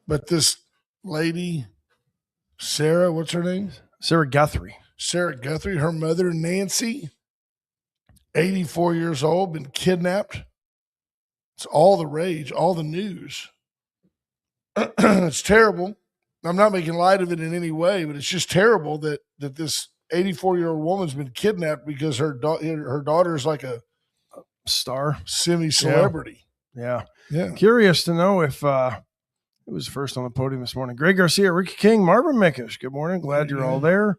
But this lady, Sarah, what's her name? Sarah Guthrie. Sarah Guthrie, her mother, Nancy, 84 years old, been kidnapped. It's all the rage, all the news. It's terrible. I'm not making light of it in any way, but it's just terrible that this 84-year-old woman's been kidnapped because her daughter is like a star, semi-celebrity. Yeah. Yeah. Curious to know if who was first on the podium this morning? Greg Garcia, Ricky King, Marvin Mickish. Good morning. Glad you're all there.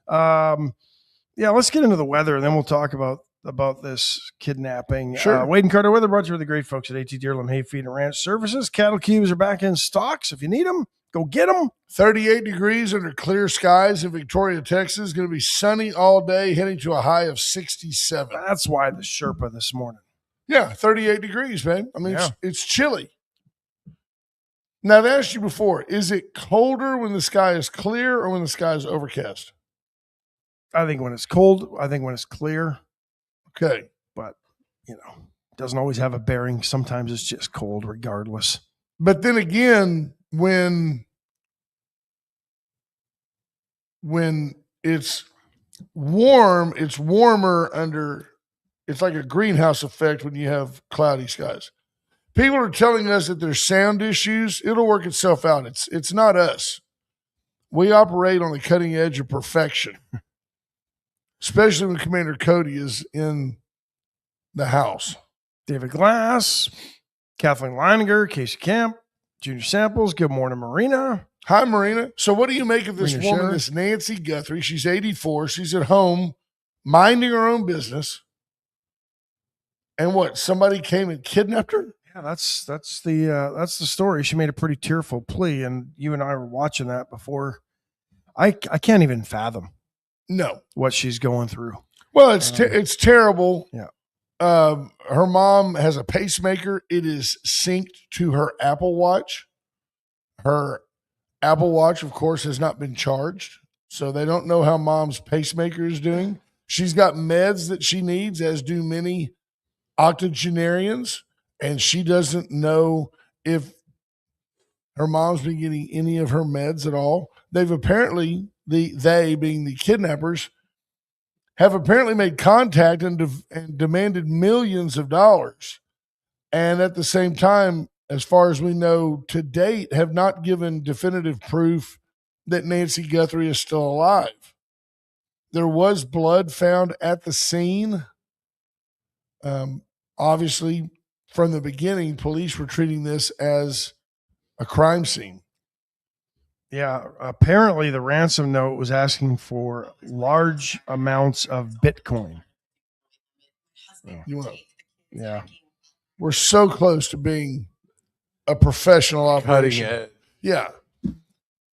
Let's get into the weather, and then we'll talk about this kidnapping. Sure. Wade and Carter weather brought to you by the great folks at AT Deerlam Hay Feed and Ranch Services. Cattle cubes are back in stock, so if you need them, go get them. 38 degrees under clear skies in Victoria, Texas. Going to be sunny all day, heading to a high of 67. That's why the Sherpa this morning. Yeah, 38 degrees, man. I mean, it's chilly. Now, I've asked you before, is it colder when the sky is clear or when the sky is overcast? I think when it's cold, I think when it's clear. Okay. But, it doesn't always have a bearing. Sometimes it's just cold regardless. But then again, when it's warm, it's warmer under, it's like a greenhouse effect when you have cloudy skies. People are telling us that there's sound issues. It'll work itself out. It's not us. We operate on the cutting edge of perfection, especially when Commander Cody is in the house. David Glass, Kathleen Leininger, Casey Camp, Junior Samples. Good morning, Marina. Hi, Marina. So what do you make of this Marina woman, Scherer? this Nancy Guthrie? She's 84. She's at home minding her own business. And what? Somebody came and kidnapped her? Yeah, that's the story. She made a pretty tearful plea, and you and I were watching that before. I can't even fathom what she's going through. Well, it's terrible. Yeah. Her mom has a pacemaker. It is synced to her Apple Watch. Her Apple Watch, of course, has not been charged, so they don't know how mom's pacemaker is doing. She's got meds that she needs, as do many octogenarians, and she doesn't know if her mom's been getting any of her meds at all. They've apparently, they being the kidnappers, have apparently made contact and demanded millions of dollars. And at the same time, as far as we know to date, have not given definitive proof that Nancy Guthrie is still alive. There was blood found at the scene. Obviously, from the beginning, police were treating this as a crime scene. Yeah, apparently the ransom note was asking for large amounts of Bitcoin. Yeah. We're so close to being a professional operation. Cutting edge. Yeah.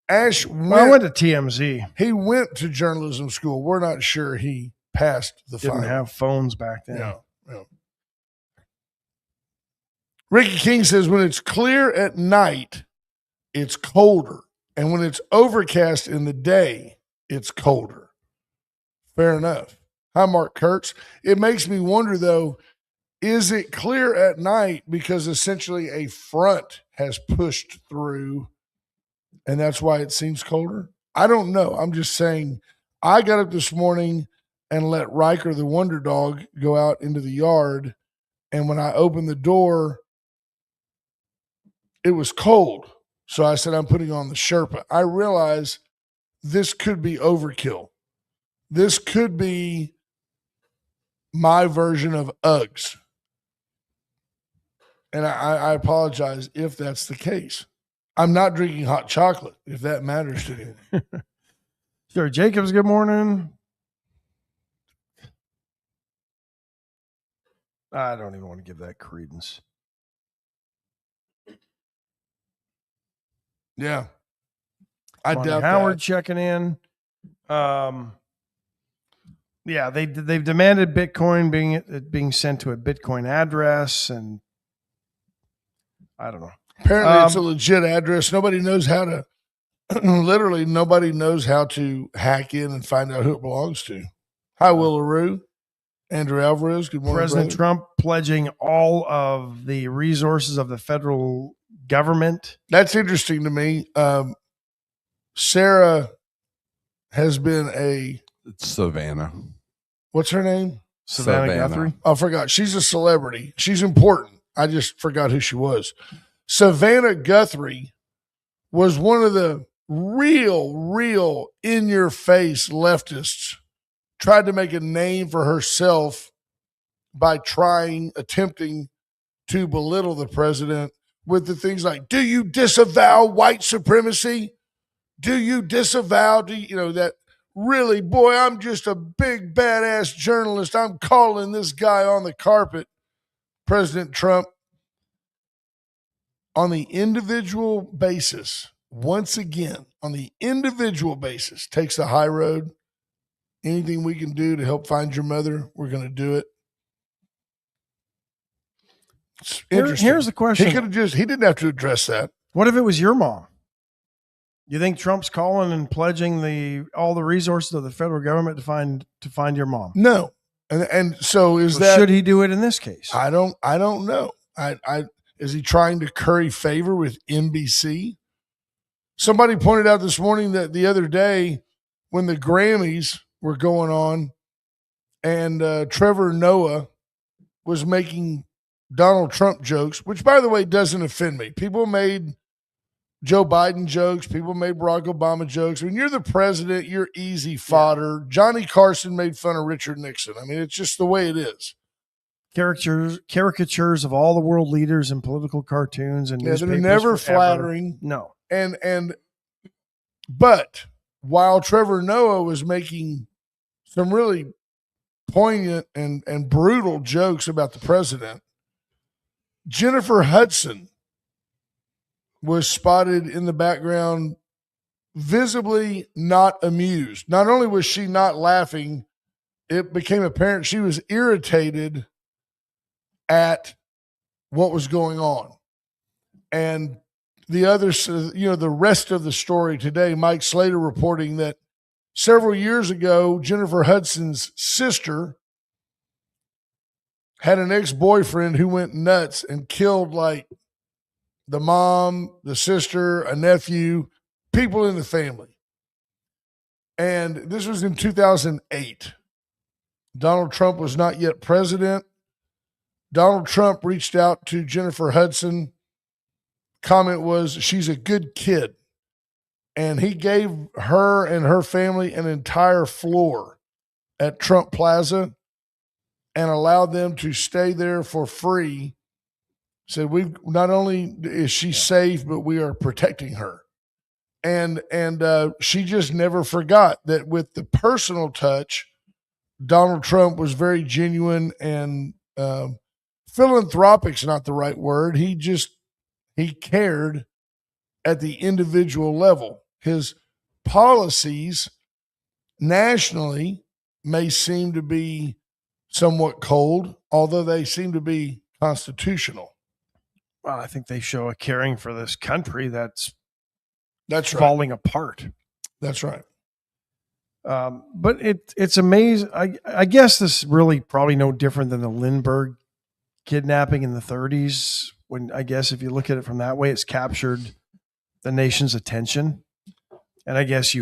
Ash I went to TMZ. He went to journalism school. We're not sure he passed the Didn't final. have phones back then. No. Ricky King says when it's clear at night, it's colder. And when it's overcast in the day, it's colder. Fair enough. Hi, Mark Kurtz. It makes me wonder, though, is it clear at night because essentially a front has pushed through and that's why it seems colder? I don't know. I'm just saying I got up this morning and let Riker, the Wonder Dog, go out into the yard. And when I opened the door, it was cold. So I said, I'm putting on the Sherpa. I realize this could be overkill. This could be my version of Uggs. And I apologize if that's the case. I'm not drinking hot chocolate, if that matters to you. Sure. Jacobs, good morning. I don't even want to give that credence. Yeah. I doubt Howard that. checking in. Yeah, they've demanded Bitcoin being sent to a Bitcoin address, and I don't know. Apparently it's a legit address. Nobody knows how to literally nobody knows how to hack in and find out who it belongs to. Hi, Will LaRue. Andrew Alvarez, good morning. President brother. Trump pledging all of the resources of the federal government. That's interesting to me. Sarah has been It's Savannah. What's her name? Savannah Guthrie. I forgot. She's a celebrity. She's important. I just forgot who she was. Savannah Guthrie was one of the real in-your-face leftists. Tried to make a name for herself by attempting to belittle the president with the things like, do you disavow white supremacy? Do you disavow, that really, boy, I'm just a big badass journalist. I'm calling this guy on the carpet. President Trump, on the individual basis, once again, on the individual basis, takes the high road. Anything we can do to help find your mother, we're going to do it. It's interesting. Here's the question. He didn't have to address that. What if it was your mom? You think Trump's calling and pledging all the resources of the federal government to find your mom? No. And so should he do it in this case? I don't know. Is he trying to curry favor with NBC? Somebody pointed out this morning that the other day when the Grammys were going on and Trevor Noah was making Donald Trump jokes, which, by the way, doesn't offend me. People made Joe Biden jokes. People made Barack Obama jokes. When you're the president, you're easy fodder. Yeah. Johnny Carson made fun of Richard Nixon. I mean, it's just the way it is. Caricatures of all the world leaders in political cartoons and newspapers. They're never flattering. No. But while Trevor Noah was making some really poignant and brutal jokes about the president, Jennifer Hudson was spotted in the background, visibly not amused. Not only was she not laughing, it became apparent she was irritated at what was going on. And the rest of the story today, Mike Slater reporting that several years ago, Jennifer Hudson's sister had an ex-boyfriend who went nuts and killed like the mom, the sister, a nephew, people in the family. And this was in 2008. Donald Trump was not yet president. Donald Trump reached out to Jennifer Hudson. Comment was, she's a good kid. And he gave her and her family an entire floor at Trump Plaza and allowed them to stay there for free. Said, we not only is she safe, but we are protecting her. And she just never forgot that with the personal touch, Donald Trump was very genuine and philanthropic's not the right word. He cared at the individual level. His policies nationally may seem to be somewhat cold, although they seem to be constitutional. Well, I think they show a caring for this country that's right. Falling apart. That's right. But it's amazing. I guess this is really probably no different than the Lindbergh kidnapping in the 1930s. When I guess if you look at it from that way, it's captured the nation's attention. And I guess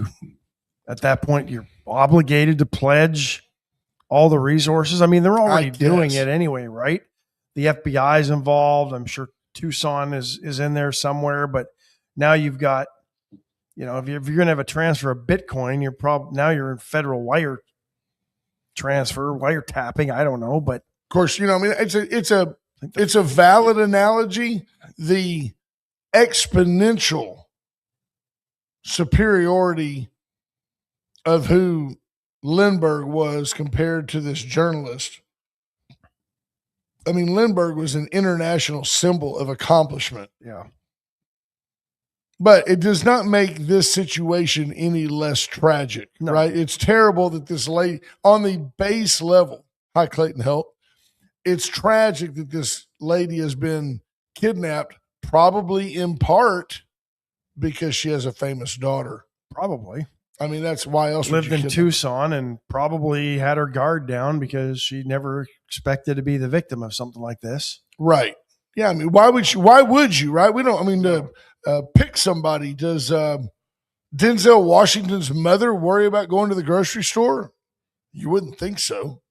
at that point, you're obligated to pledge all the resources. I mean, they're already doing it anyway, right? The FBI is involved. I'm sure Tucson is in there somewhere, but now you've got, if you're going to have a transfer of Bitcoin, you're in federal wiretapping. I don't know, but of course, it's a valid analogy. The exponential superiority of who Lindbergh was compared to this journalist. I mean, Lindbergh was an international symbol of accomplishment. Yeah. But it does not make this situation any less tragic, right? It's terrible that this lady, on the base level, hi, Clayton Help, it's tragic that this lady has been kidnapped, probably in part because she has a famous daughter. Probably. I mean, that's why else lived in Tucson and probably had her guard down because she never expected to be the victim of something like this. Right. Yeah, I mean, why would you, right? We don't, I mean, to pick somebody, does Denzel Washington's mother worry about going to the grocery store? You wouldn't think so.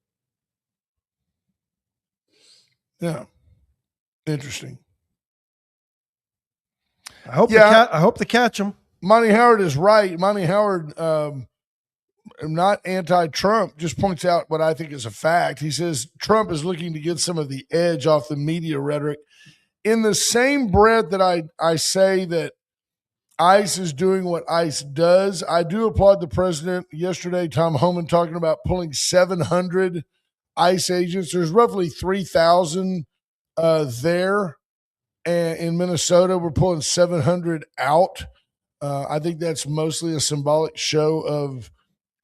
Yeah. Interesting. I hope they catch him. Monty Howard is right. Monty Howard, not anti-Trump, just points out what I think is a fact. He says Trump is looking to get some of the edge off the media rhetoric. In the same breath that I say that ICE is doing what ICE does, I do applaud the president. Yesterday, Tom Homan talking about pulling 700 ICE agents. There's roughly 3,000 there. And in Minnesota, we're pulling 700 out. I think that's mostly a symbolic show of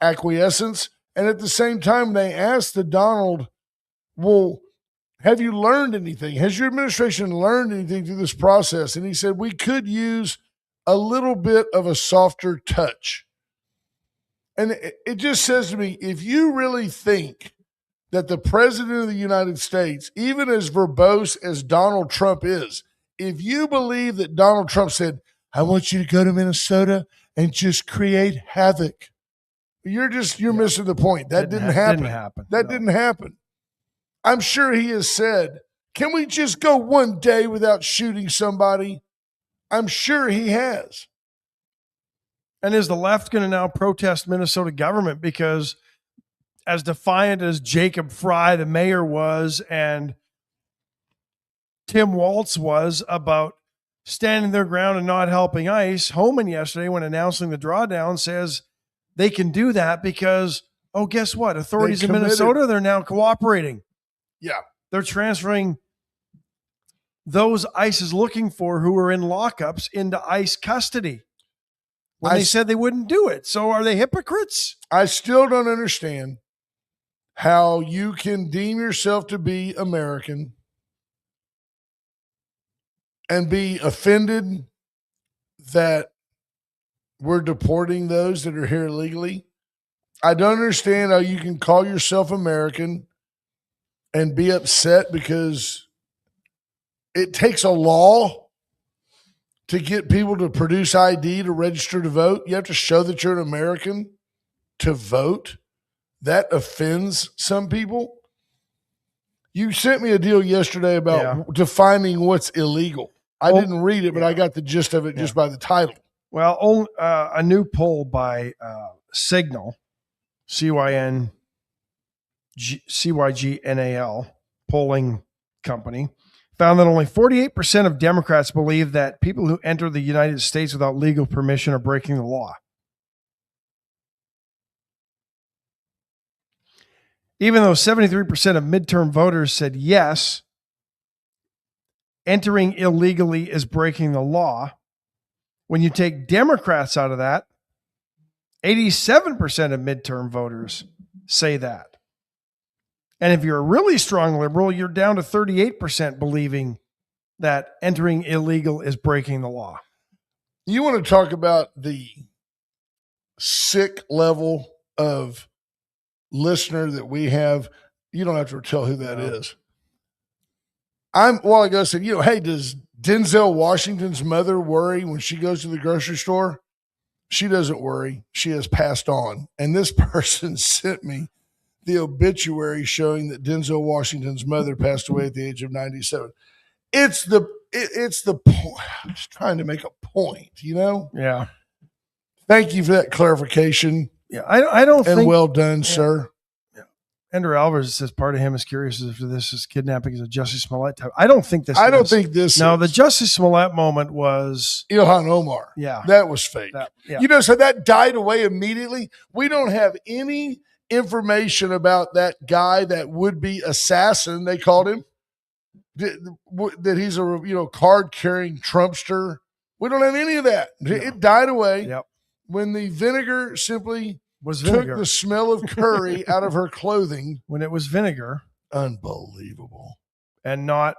acquiescence. And at the same time, they asked the Donald, well, have you learned anything? Has your administration learned anything through this process? And he said, we could use a little bit of a softer touch. And it just says to me, if you really think that the president of the United States, even as verbose as Donald Trump is, if you believe that Donald Trump said, I want you to go to Minnesota and just create havoc, you're missing the point. That didn't happen. That didn't happen. I'm sure he has said, can we just go one day without shooting somebody? I'm sure he has. And is the left going to now protest Minnesota government because as defiant as Jacob Fry, the mayor, was, and Tim Walz was about standing their ground and not helping ICE, Homan yesterday, when announcing the drawdown, says they can do that because, oh, guess what? Authorities in Minnesota, they're now cooperating. Yeah. They're transferring those ICE is looking for who are in lockups into ICE custody when they said they wouldn't do it. So are they hypocrites? I still don't understand how you can deem yourself to be American and be offended that we're deporting those that are here illegally. I don't understand how you can call yourself American and be upset because it takes a law to get people to produce ID to register to vote. You have to show that you're an American to vote. That offends some people. You sent me a deal yesterday about defining what's illegal. I didn't read it, but I got the gist of it just by the title. Well, a new poll by Signal, CYGNAL polling company, found that only 48% of Democrats believe that people who enter the United States without legal permission are breaking the law. Even though 73% of midterm voters said yes, entering illegally is breaking the law. When you take Democrats out of that, 87% of midterm voters say that. And if you're a really strong liberal, you're down to 38% believing that entering illegal is breaking the law. You want to talk about the sick level of listener that we have? You don't have to tell who that is. A while ago said, hey, does Denzel Washington's mother worry when she goes to the grocery store? She doesn't worry. She has passed on. And this person sent me the obituary showing that Denzel Washington's mother passed away at the age of 97. It's the point. I'm just trying to make a point, Yeah. Thank you for that clarification. Yeah, I don't think. And well done, sir. Yeah. Andrew Alvarez says part of him is curious if this is kidnapping as a Jussie Smollett type. I don't think this. I don't think this. No, the Jussie Smollett moment was Ilhan Omar. Yeah, that was fake. So that died away immediately. We don't have any information about that guy, that would-be assassin, they called him, that he's a card carrying Trumpster. We don't have any of that. No. It died away when the vinegar simply took the smell of curry out of her clothing. When it was vinegar. Unbelievable. And not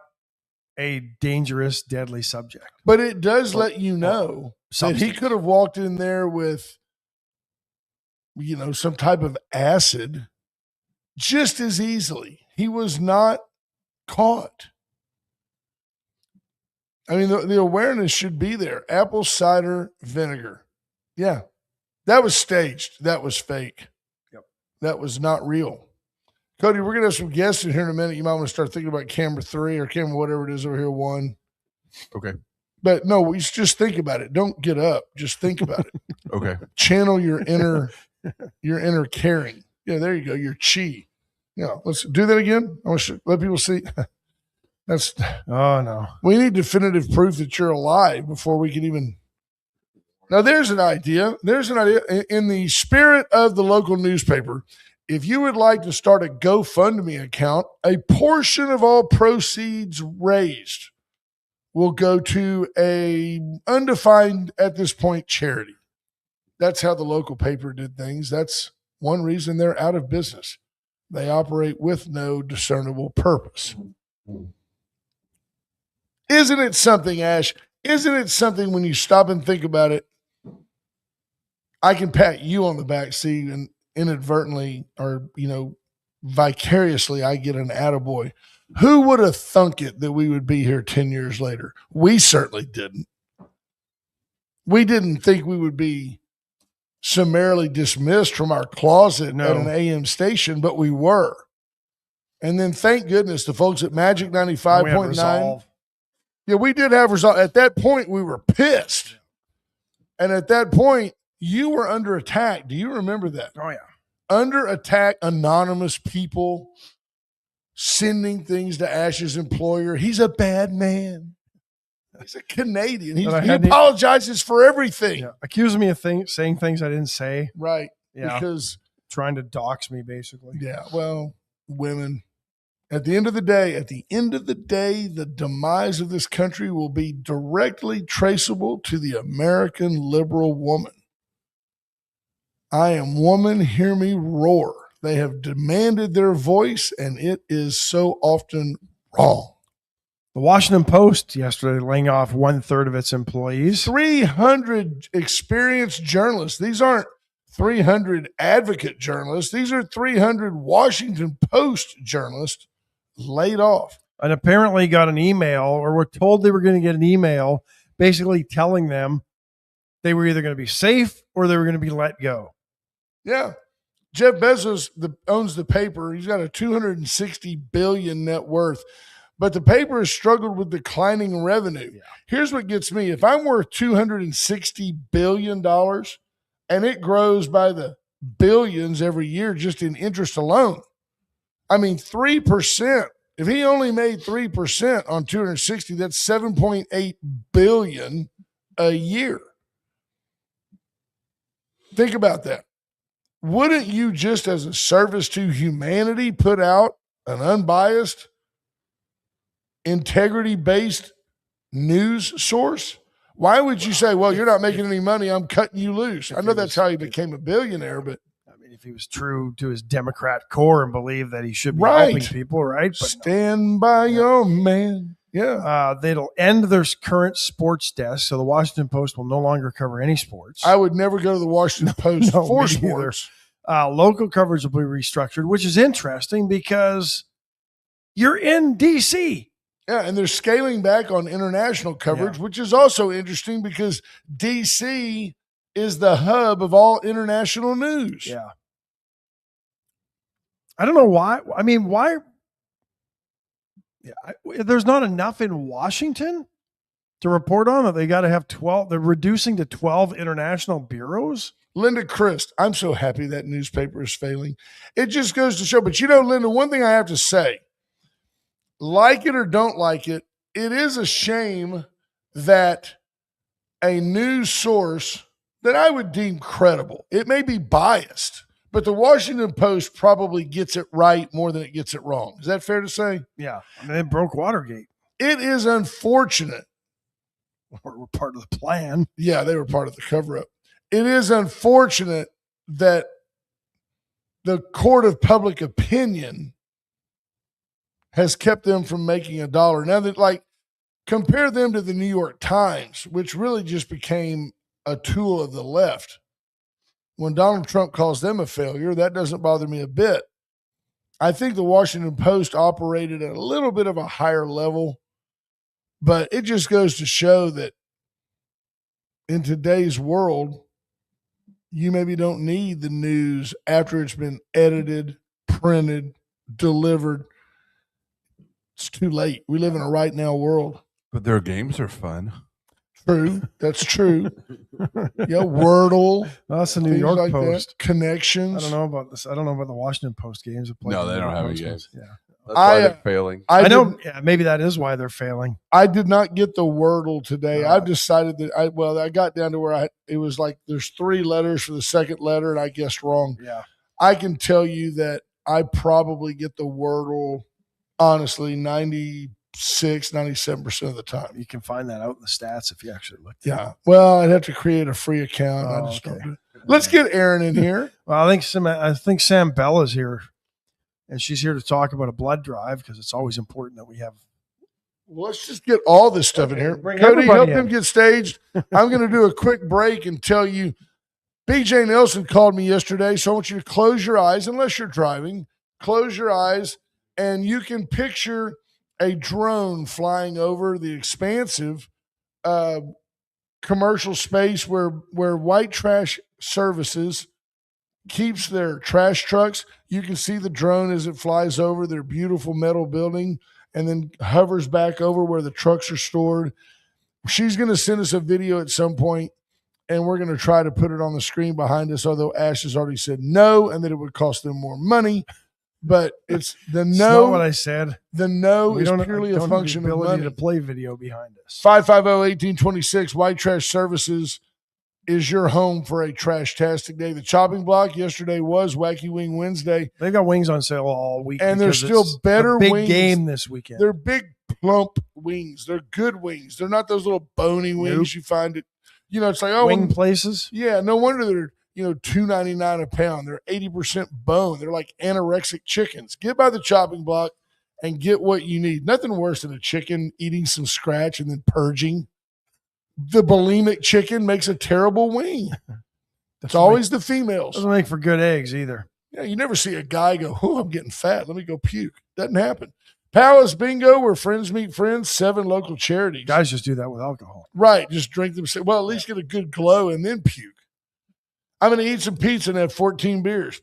a dangerous, deadly subject. But it does let you know that he could have walked in there with some type of acid just as easily. He was not caught. I mean, the awareness should be there. Apple cider vinegar. Yeah. That was staged. That was fake. Yep. That was not real. Cody, we're going to have some guests in here in a minute. You might want to start thinking about camera 3 or camera whatever it is over here, 1. Okay. But no, we just think about it. Don't get up. Just think about it. Okay. Channel your inner caring. Yeah, there you go. Your chi. Yeah, let's do that again. I want to let people see. That's Oh no. we need definitive proof that you're alive before we can even. Now, there's an idea. There's an idea in the spirit of the local newspaper. If you would like to start a GoFundMe account, a portion of all proceeds raised will go to a undefined at this point charity. That's how the local paper did things. That's one reason they're out of business. They operate with no discernible purpose. Isn't it something, Ash? Isn't it something when you stop and think about it? I can pat you on the back seat and inadvertently or, vicariously I get an attaboy. Who would have thunk it that we would be here 10 years later? We certainly didn't. We didn't think we would be summarily dismissed from our closet at an AM station, but we were. And then thank goodness the folks at Magic 95.9. Yeah, we did have resolve. At that point, we were pissed. And at that point, you were under attack. Do you remember that? Oh, yeah. Under attack, anonymous people sending things to Ash's employer. He's a bad man. He's a Canadian. He apologizes for everything. Yeah. Accusing me of saying things I didn't say. Right. Yeah. Because trying to dox me, basically. Yeah. Well, women. At the end of the day, the demise of this country will be directly traceable to the American liberal woman. I am woman, hear me roar. They have demanded their voice, and it is so often wrong. The Washington Post yesterday laying off 1/3 of its employees. 300 experienced journalists. These aren't 300 advocate journalists. These are 300 Washington Post journalists laid off. And apparently got an email, or were told they were going to get an email basically telling them they were either going to be safe or they were going to be let go. Yeah. Jeff Bezos owns the paper. He's got a $260 billion net worth. But the paper has struggled with declining revenue. Yeah. Here's what gets me. If I'm worth $260 billion and it grows by the billions every year just in interest alone, I mean, 3%. If he only made 3% on 260, that's $7.8 billion a year. Think about that. Wouldn't you just as a service to humanity put out an unbiased, integrity-based news source? Why would you say, well, you're not making any money, I'm cutting you loose? I know that's how he became a billionaire, but I mean, if he was true to his Democrat core and believed that he should be helping people, right? But stand by your man. Yeah. They'll end their current sports desk, so the Washington Post will no longer cover any sports. I would never go to the Washington Post for sports. Local coverage will be restructured, which is interesting because you're in D.C. Yeah, and they're scaling back on international coverage, which is also interesting because D.C. is the hub of all international news. Yeah. I don't know why. I mean, why? Yeah, there's not enough in Washington to report on that. They got to have 12. They're reducing to 12 international bureaus. Linda Christ, I'm so happy that newspaper is failing. It just goes to show. But Linda, one thing I have to say, like it or don't like it, it is a shame that a news source that I would deem credible, it may be biased, but the Washington Post probably gets it right more than it gets it wrong. Is that fair to say? Yeah. I mean, it broke Watergate. It is unfortunate. Or were part of the plan. Yeah, they were part of the cover-up. It is unfortunate that the court of public opinion has kept them from making $1. Now that, compare them to the New York Times, which really just became a tool of the left. When Donald Trump calls them a failure, that doesn't bother me a bit. I think the Washington Post operated at a little bit of a higher level But it just goes to show that in today's world, you maybe don't need the news after it's been edited, printed, delivered. It's too late. We live in a right now world. But their games are fun. True. That's true. Yeah, Wordle. Well, that's the New York like Post. That. Connections. I don't know about this. I don't know about the Washington Post games. No, they don't have any games. Yeah. That's why they're failing. I know. Yeah, maybe that is why they're failing. I did not get the Wordle today. I've decided that I got down to where it was like there's 3 letters for the second letter, and I guessed wrong. Yeah. I can tell you that I probably get the Wordle, honestly, 97% of the time. You can find that out in the stats if you actually look. Yeah. Well, I'd have to create a free account. I just don't do it. Let's get Aaron in here. Well, I think Sam Bella's here, and she's here to talk about a blood drive because it's always important that we have. Well, let's just get all this stuff in here. Cody, help him get staged. I'm going to do a quick break and tell you, BJ Nelson called me yesterday, so I want you to close your eyes, unless you're driving. Close your eyes, and you can picture a drone flying over the expansive commercial space where White Trash Services keeps their trash trucks. You can see the drone as it flies over their beautiful metal building and then hovers back over where the trucks are stored. She's going to send us a video at some point, and we're going to try to put it on the screen behind us, although Ash has already said no and that it would cost them more money. But it's the no. It's not what I said. The no is purely a function of money. To play video behind us. 550-1826, White Trash Services is your home for a trash-tastic day. The chopping block yesterday was Wacky Wing Wednesday. They've got wings on sale all week. And they're still better big wings. Game this weekend. They're big, plump wings. They're good wings. They're not those little bony wings you find it. It's like, wing places. Yeah, no wonder they're $2.99 a pound. They're 80% bone. They're like anorexic chickens. Get by the chopping block and get what you need. Nothing worse than a chicken eating some scratch and then purging. The bulimic chicken makes a terrible wing. It's always the females. Doesn't make for good eggs either. Yeah, you never see a guy go, "Oh, I'm getting fat. Let me go puke." Doesn't happen. Palace Bingo, where friends meet friends, 7 local charities. Guys just do that with alcohol. Right. Just drink them. Well, at least get a good glow and then puke. I'm going to eat some pizza and have 14 beers.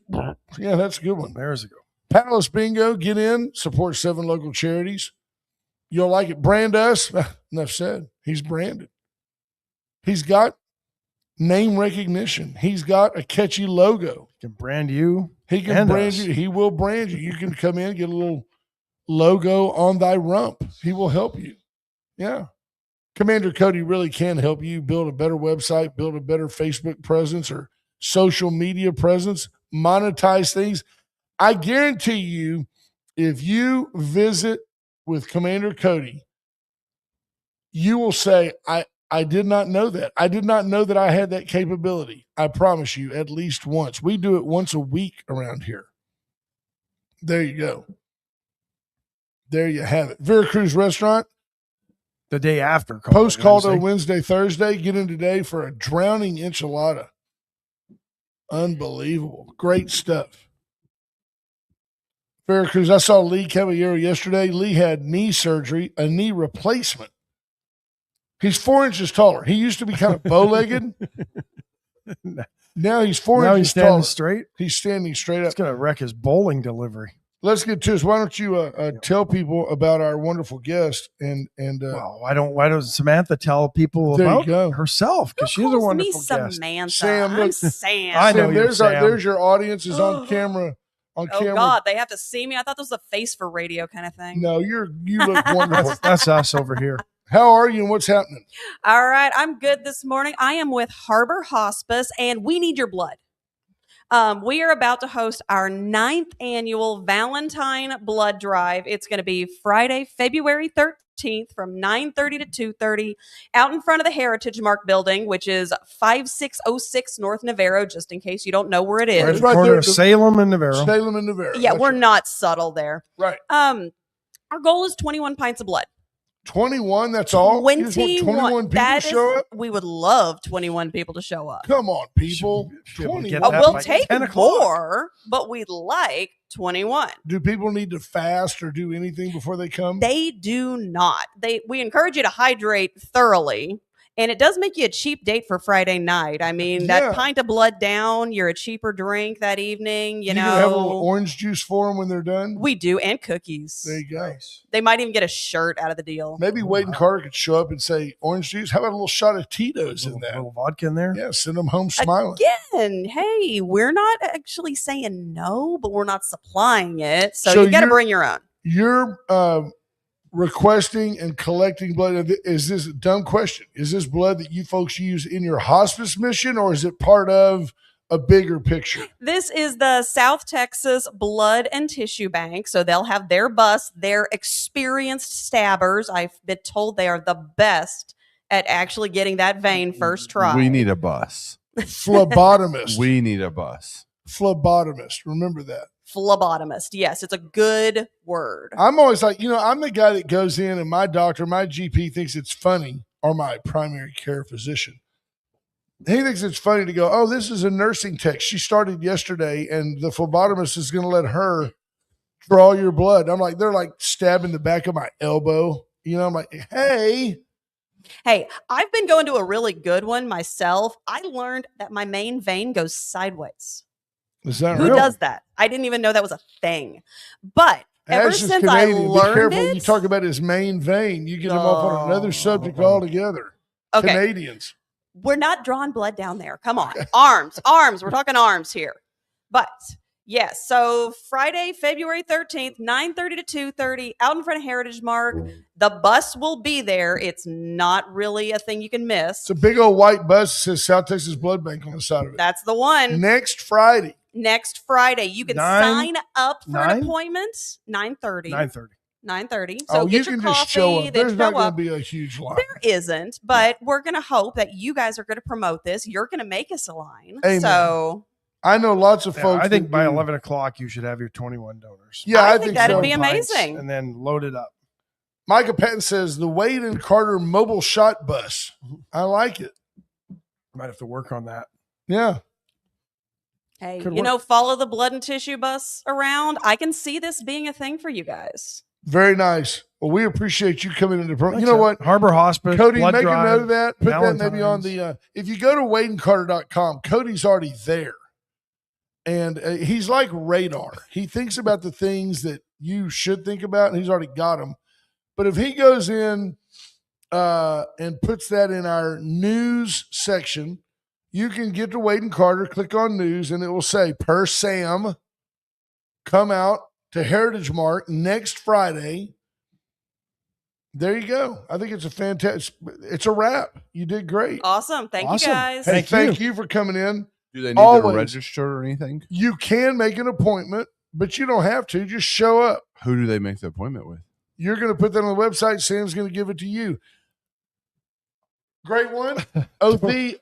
Yeah, that's a good one. There's a go. Palace Bingo, get in, support 7 local charities. You'll like it. Brand us. Enough said. He's branded. He's got name recognition. He's got a catchy logo. He can brand you. He can brand you. He will brand you. You can come in, get a little logo on thy rump. He will help you. Yeah. Commander Cody really can help you build a better website, build a better Facebook presence or social media presence, monetize things. I guarantee you, if you visit with Commander Cody, you will say, I did not know that. I did not know that I had that capability. I promise you, at least once. We do it once a week around here. There you go. There you have it. Veracruz Restaurant. The day after. Post Caldo Wednesday, Thursday. Get in today for a drowning enchilada. Unbelievable. Great stuff. Veracruz, I saw Lee Caballero yesterday. Lee had knee surgery, a knee replacement. He's 4 inches taller. He used to be kind of bow-legged. Now he's 4 inches standing taller. Straight. He's standing straight up. It's going to wreck his bowling delivery. Let's get to this. Why don't you tell people about our wonderful guest well, why don't Samantha tell people about herself? Because she's a wonderful guest. Samantha. Sam, I'm Sam. I know Sam, Sam. there's your audience is on camera. Oh God, they have to see me. I thought this was a face for radio kind of thing. No, you look wonderful. That's us over here. How are you and what's happening? All right, I'm good this morning. I am with Harbor Hospice, and we need your blood. We are about to host our 9th annual Valentine Blood Drive. It's going to be Friday, February 13th from 9:30 to 2:30 out in front of the Heritage Mark building, which is 5606 North Navarro, just in case you don't know where it is. Right at the corner of Salem and Navarro. Salem and Navarro. Yeah, we're not subtle there. Right. Our goal is 21 pints of blood. 21, that's all? 21 people show up? We would love 21 people to show up. Come on, people. 21. We'll take more, but we'd like 21. Do people need to fast or do anything before they come? They do not. We encourage you to hydrate thoroughly. And it does make you a cheap date for Friday night. I mean, that pint of blood down, you're a cheaper drink that evening. You know, gonna have a little orange juice for them when they're done? We do, and cookies. There you go. Nice. They might even get a shirt out of the deal. Maybe Wade and Carter could show up and say, orange juice? How about a little shot of Tito's in that? A little vodka in there? Yeah, send them home smiling. Again, hey, we're not actually saying no, but we're not supplying it. So you got to bring your own. You're requesting and collecting blood. Is this a dumb question? Is this blood that you folks use in your hospice mission, or is it part of a bigger picture? This is the South Texas Blood and Tissue Bank. So they'll have their bus, their experienced stabbers. I've been told they are the best at actually getting that vein first try. We need a bus. Phlebotomist. We need a bus. Phlebotomist. Remember that. Phlebotomist. Yes, it's a good word. I'm always like, I'm the guy that goes in and my doctor, my GP thinks it's funny, or my primary care physician. He thinks it's funny to go, oh, this is a nursing tech. She started yesterday and the phlebotomist is going to let her draw your blood. I'm like, they're like stabbing the back of my elbow. I'm like, hey, I've been going to a really good one myself. I learned that my main vein goes sideways. Is that Who real? does that? I didn't even know that was a thing. But ever That's just since I Canadian. learned Be careful it, when you talk about his main vein. You get him off on another subject altogether. Okay. Canadians. We're not drawing blood down there. Come on. Arms. We're talking arms here. But yes, so Friday, February 13th, 9:30 to 2:30, out in front of Heritage Mark. The bus will be there. It's not really a thing you can miss. It's a big old white bus that says South Texas Blood Bank on the side of it. That's the one. Next Friday. You can sign up for an appointment. 9:30. 9:30. So you get your can coffee. just show up. There's not show going to up. be a huge line. There isn't, but we're going to hope that you guys are going to promote this. You're going to make us a line. Amen. So I know lots of folks. I think by 11 o'clock, you should have your 21 donors. Yeah, I think that'd so. be amazing. And then load it up. Micah Patton says the Wade and Carter mobile shot bus. I like it. Might have to work on that. Yeah. Hey, follow the blood and tissue bus around. I can see this being a thing for you guys. Very nice. Well, we appreciate you coming into the program. You know what? Harbor Hospice, Cody, blood make drive, a note of that. Put Valentine's. that maybe on the, if you go to wadeandcarter.com, Cody's already there. And he's like radar. He thinks about the things that you should think about, and he's already got them. But if he goes in and puts that in our news section, you can get to Wade and Carter, click on news, and it will say, per Sam, come out to Heritage Mark next Friday. There you go. I think it's a fantastic, it's a wrap. You did great. Awesome. Thank you guys. Hey, thank you for coming in. Do they need to register or anything? You can make an appointment, but you don't have to. Just show up. Who do they make the appointment with? You're going to put that on the website. Sam's going to give it to you. Great one.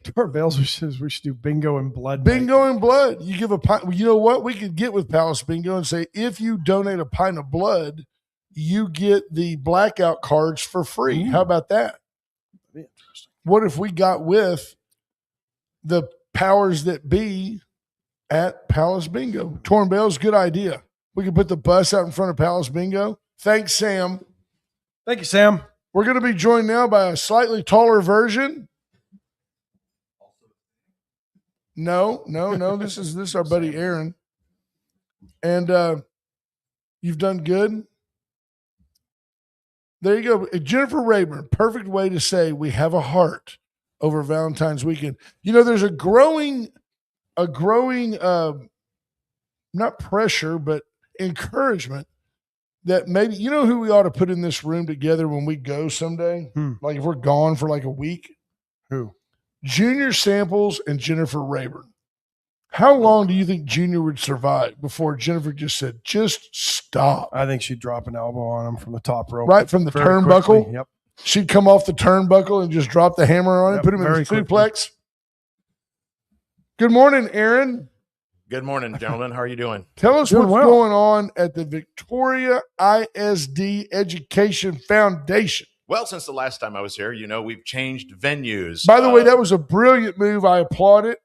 Tor Bales says we should do bingo and blood. Bingo and blood. You give a pint. You know what? We could get with Palace Bingo and say, if you donate a pint of blood, you get the blackout cards for free. How about that? Interesting. What if we got with the powers that be at Palace Bingo? Torn Bales, good idea. We could put the bus out in front of Palace Bingo. Thanks, Sam. Thank you, Sam. We're going to be joined now by a slightly taller version. No. This is our buddy Aaron. And you've done good. There you go. Jennifer Rayburn, perfect way to say we have a heart over Valentine's weekend. There's a growing not pressure, but encouragement that maybe, who we ought to put in this room together when we go someday? Like if we're gone for like a week? Who? Junior Samples and Jennifer Rayburn. How long do you think Junior would survive before Jennifer just said, just stop? I think she'd drop an elbow on him from the top rope. Right from the turnbuckle? Quickly. Yep. She'd come off the turnbuckle and just drop the hammer on it, put him in the suplex. Good morning, Aaron. Good morning, gentlemen. How are you doing? Tell us what's going on at the Victoria ISD Education Foundation. Well, since the last time I was here, we've changed venues. By the way, that was a brilliant move. I applaud it.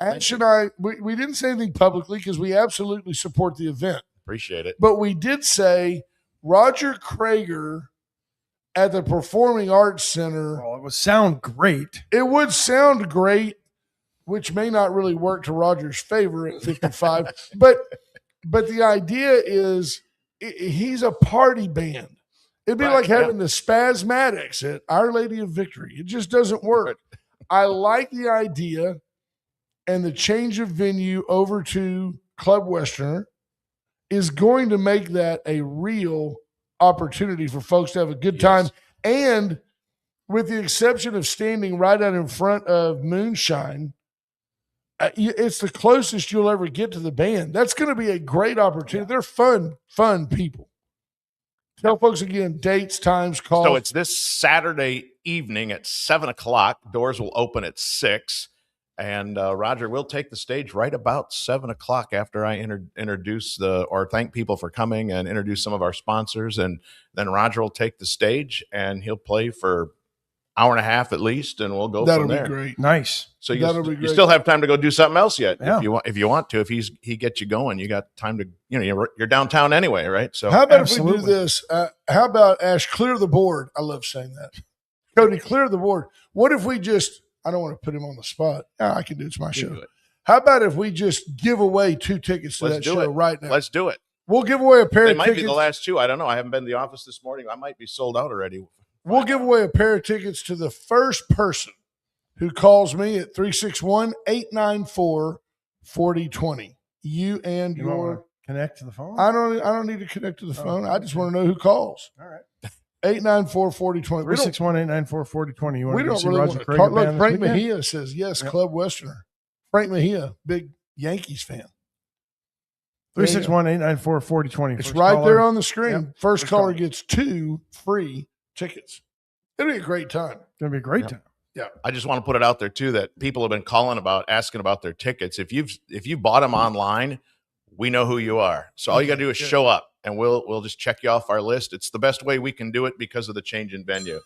Ash and I, we didn't say anything publicly because we absolutely support the event. Appreciate it. But we did say Roger Krager at the Performing Arts Center. Well, it would sound great. It would sound great, which may not really work to Roger's favor at 55. but the idea is he's a party band. It'd be Right, like having the Spasmatics at Our Lady of Victory. It just doesn't work. I like the idea and the change of venue over to Club Westerner is going to make that a real opportunity for folks to have a good time. And with the exception of standing right out in front of Moonshine, it's the closest you'll ever get to the band. That's going to be a great opportunity. They're fun people. Tell folks again, dates, times, calls. So it's this Saturday evening at 7:00. Doors will open at 6. And Roger will take the stage right about 7:00 after I introduce or thank people for coming and introduce some of our sponsors. And then Roger will take the stage and he'll play for hour and a half at least, and we'll go That'll from be there. great. Nice. So That'll be you great. still have time to go do something else yet Yeah. if you want to. If he gets you going, you got time to. You're downtown anyway, right? So How about if we Absolutely. do this? How about Ash, clear the board? I love saying that. Cody, clear the board. What if we just, I don't want to put him on the spot. I can do it. It's my show. do it. How about if we just give away 2 tickets to Let's that do show it. right now? Let's do it. We'll give away a pair They of might tickets. be the last 2. I don't know. I haven't been to the office this morning. I might be sold out already. We'll give away a pair of tickets to the first person who calls me at 361-894-4020. You and You want your to connect to the phone? I don't need to connect to the phone. I just want to know who calls. All right. 894-4020. We don't 361-894-4020. You want we to go don't see really Roger want to Krager talk. band Look, this Frank weekend? Mejia says yes, Yep. Club Westerner. Frank Mejia, big Yankees fan. 361-894-4020. It's First right caller. there on the screen. Yep. First First caller caller. gets 2 free tickets. It'll be a great time. It's going to be a great time. I just want to put it out there too that people have been asking about their tickets. If you bought them online, we know who you are. So all you got to do is show up, and we'll just check you off our list. It's the best way we can do it because of the change in venue.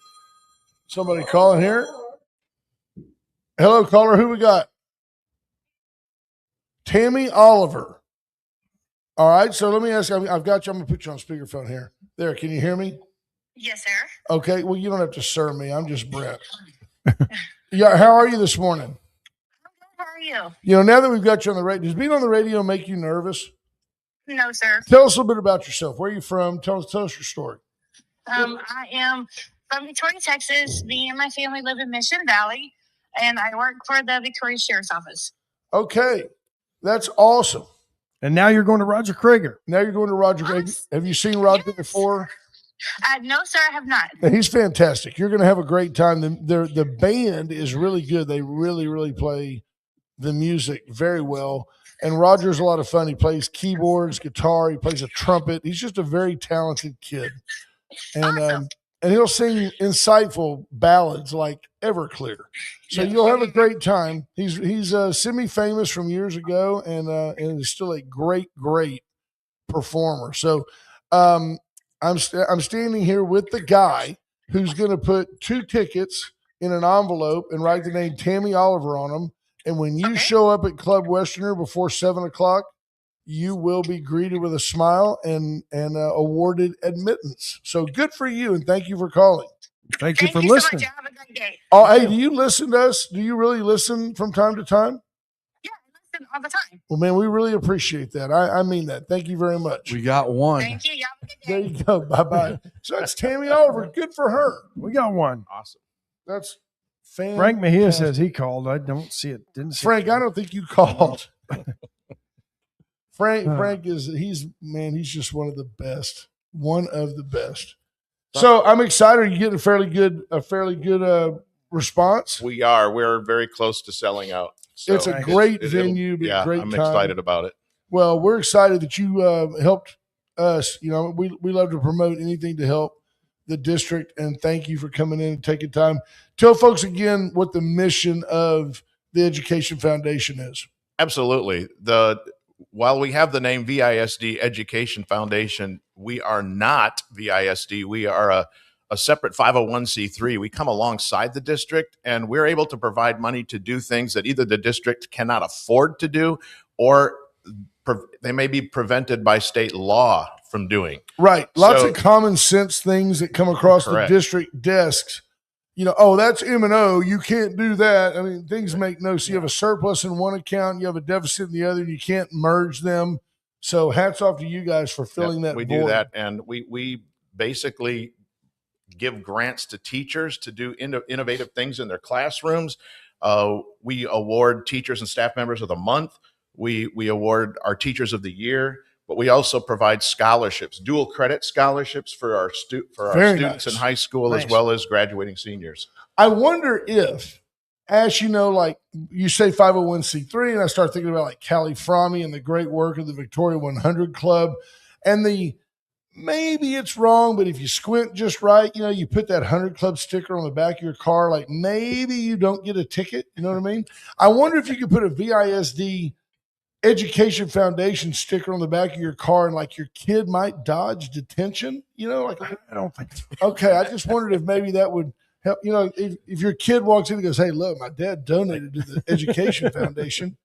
Somebody calling here. Hello, caller. Who we got? Tammy Oliver. All right. So let me ask. I've got you. I'm going to put you on speakerphone here. There. Can you hear me? Yes, sir. Okay. Well, you don't have to sir me. I'm just Brett. Yeah. How are you this morning? How are you? Now that we've got you on the radio, does being on the radio make you nervous? No, sir. Tell us a little bit about yourself. Where are you from? Tell us your story. I am from Victoria, Texas. Me and my family live in Mission Valley, and I work for the Victoria Sheriff's Office. Okay. That's awesome. And now you're going to Roger Krager. Now you're going to Roger. Have you seen Roger Yes. before? No, sir, I have not. He's fantastic. You're going to have a great time. The band is really good. They really, really play the music very well. And Roger's a lot of fun. He plays keyboards, guitar. He plays a trumpet. He's just a very talented kid. And Awesome. and he'll sing insightful ballads like Everclear. So you'll have a great time. He's semi-famous from years ago, and is still a great performer. So I'm standing here with the guy who's going to put 2 tickets in an envelope and write the name Tammy Oliver on them. And when you show up at Club Westerner before 7:00, you will be greeted with a smile and awarded admittance. So good for you, and thank you for calling. Thank you Thank for you so listening. much. Have a great day. Oh, hey, do you listen to us? Do you really listen from time to time? Yeah, I listen all the time. Well, man, we really appreciate that. I mean that. Thank you very much. We got one. Thank you. You have a good There day. you go. Bye-bye. So that's Tammy Oliver. Good for her. We got one. Awesome. That's fantastic. Frank Mejia says he called. I don't see it. Didn't see Frank, it. I don't think you called. Frank he's just one of the best. One of the best. So I'm excited. You getting a fairly good response. We're very close to selling out. So It's a great venue, be a Yeah, great I'm time. excited about it. Well, we're excited that you helped us. We love to promote anything to help the district, and thank you for coming in and taking time. Tell folks again what the mission of the Education Foundation is. Absolutely. While we have the name VISD Education Foundation, we are not VISD. We are a separate 501c3. We come alongside the district, and we're able to provide money to do things that either the district cannot afford to do, or they may be prevented by state law from doing. Right. Lots So- of common sense things that come across Correct. the district desks. Oh, that's M&O. You can't do that. I mean, things make no sense. You have a surplus in one account, you have a deficit in the other, and you can't merge them. So hats off to you guys for filling that We void. do that, and we basically give grants to teachers to do innovative things in their classrooms. We award teachers and staff members of the month. We award our teachers of the year, but we also provide scholarships, dual credit scholarships for our Very students nice. in high school as Nice. well as graduating seniors. I wonder if, as you know, like you say 501c3, and I start thinking about like Callie Fromme and the great work of the Victoria 100 Club, and maybe it's wrong, but if you squint just right, you put that 100 Club sticker on the back of your car, like maybe you don't get a ticket. You know what I mean? I wonder if you could put a VISD Education Foundation sticker on the back of your car, and like your kid might dodge detention. Like I don't think so. okay, I just wondered if maybe that would help. If your kid walks in and goes, "Hey, look, my dad donated to the Education Foundation,"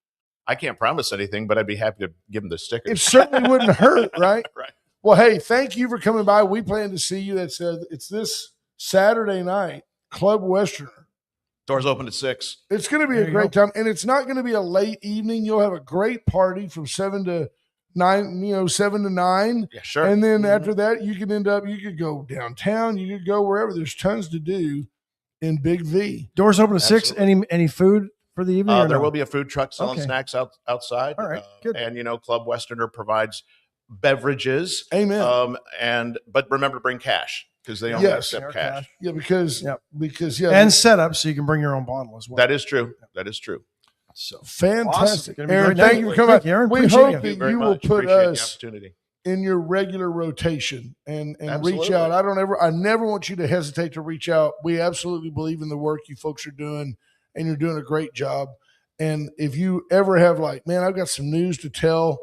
I can't promise anything, but I'd be happy to give them the stickers. it certainly wouldn't hurt, right? Right. Well, hey, thank you for coming by. We plan to see you. It's this Saturday night, Club Westerner. Doors open at 6. It's going to be There a you great time, and it's not going to be a late evening. You'll have a great party from 7 to 9. 7 to 9. Yeah, sure. And then after that, you could go downtown. You could go wherever. There's tons to do in Big V. Doors open at 6. Absolutely. Any food for the evening? or There no? will be a food truck selling Okay. snacks outside. All right, good. And Club Westerner provides beverages. Amen. But remember to bring cash because they only Yes. accept cash. Yeah, because Yep. yeah, And set up so you can bring your own bottle as well. That is true. That is true. So fantastic. Awesome. Gonna be a Aaron, great thank night. you for coming. Thank you, Aaron. We Appreciate hope you. that Thank you very you will much. put Appreciate the us opportunity. in your regular rotation and reach Absolutely. out. I never want you to hesitate to reach out. We absolutely believe in the work you folks are doing, and you're doing a great job. And if you ever have man, I've got some news to tell,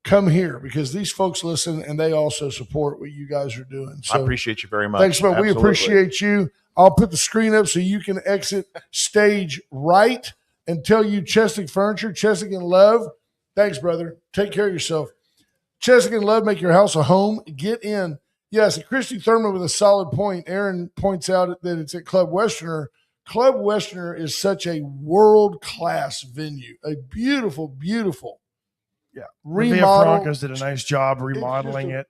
come here, because these folks listen and they also support what you guys are doing. So I appreciate you very much. thanks, man. We Absolutely. appreciate you. I'll put the screen up so you can exit stage right and tell you Chesnick Furniture, Chesnick and Love. Thanks, brother. Take care of yourself. Chesnick and Love, make your house a home. Get in. Yes, Christy Thurman with a solid point. Aaron points out that it's at Club Westerner. Club Westerner is such a world-class venue, a beautiful, beautiful remodel. Francas did a nice job remodeling it.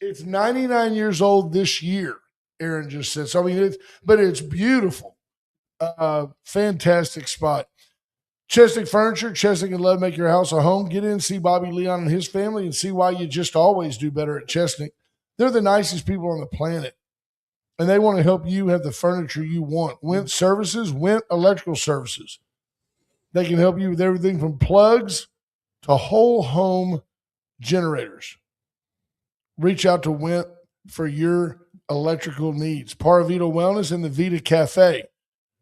It's 99 years old this year, Aaron just said. So, I mean, it's beautiful. Fantastic spot. Chesnick Furniture, Chesnick and Love, make your house a home. Get in, see Bobby Leon and his family, and see why you just always do better at Chesnick. They're the nicest people on the planet, and they want to help you have the furniture you want. Went Services, Went Electrical Services. They can help you with everything from plugs to whole home generators. Reach out to Went for your electrical needs. Paravito Wellness and the Vita Cafe.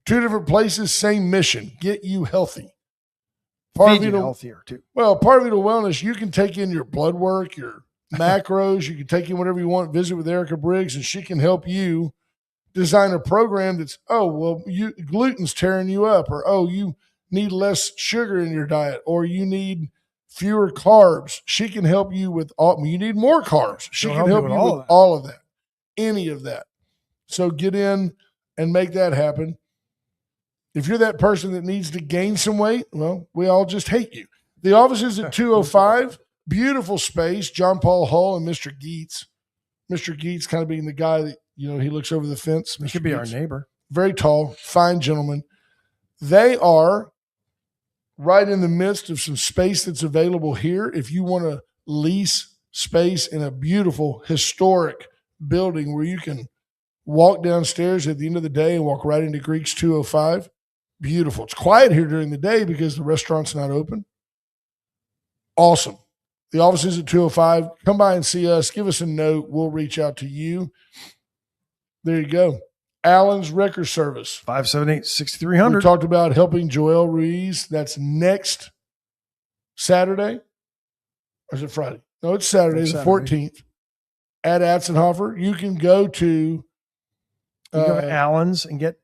2 different places, same mission. Get you healthy. Feed you healthier too. Well, Paravito Wellness, you can take in your blood work, your macros. You can take in whatever you want. Visit with Erica Briggs, and she can help you design a program that's, gluten's tearing you up, or, you need less sugar in your diet, or you need fewer carbs. She can help you with you need more carbs. She can help you with all of that, any of that. So get in and make that happen. If you're that person that needs to gain some weight, well, we all just hate you. The office is at 205. Beautiful space. John Paul Hull and Mr. Geets. Mr. Geets kind of being the guy that, he looks over the fence. He could be our neighbor. Very tall, fine gentleman. They are right in the midst of some space that's available here. If you want to lease space in a beautiful, historic building where you can walk downstairs at the end of the day and walk right into Greeks 205, beautiful. It's quiet here during the day because the restaurant's not open. Awesome. The office is at 205. Come by and see us. Give us a note. We'll reach out to you. There you go. Allen's Record Service. 578-6300. We talked about helping Joel Ruiz. That's next Saturday. Or is it Friday? No, it's Saturday, the 14th at Atzenhofer. You can go to you go to Allen's and get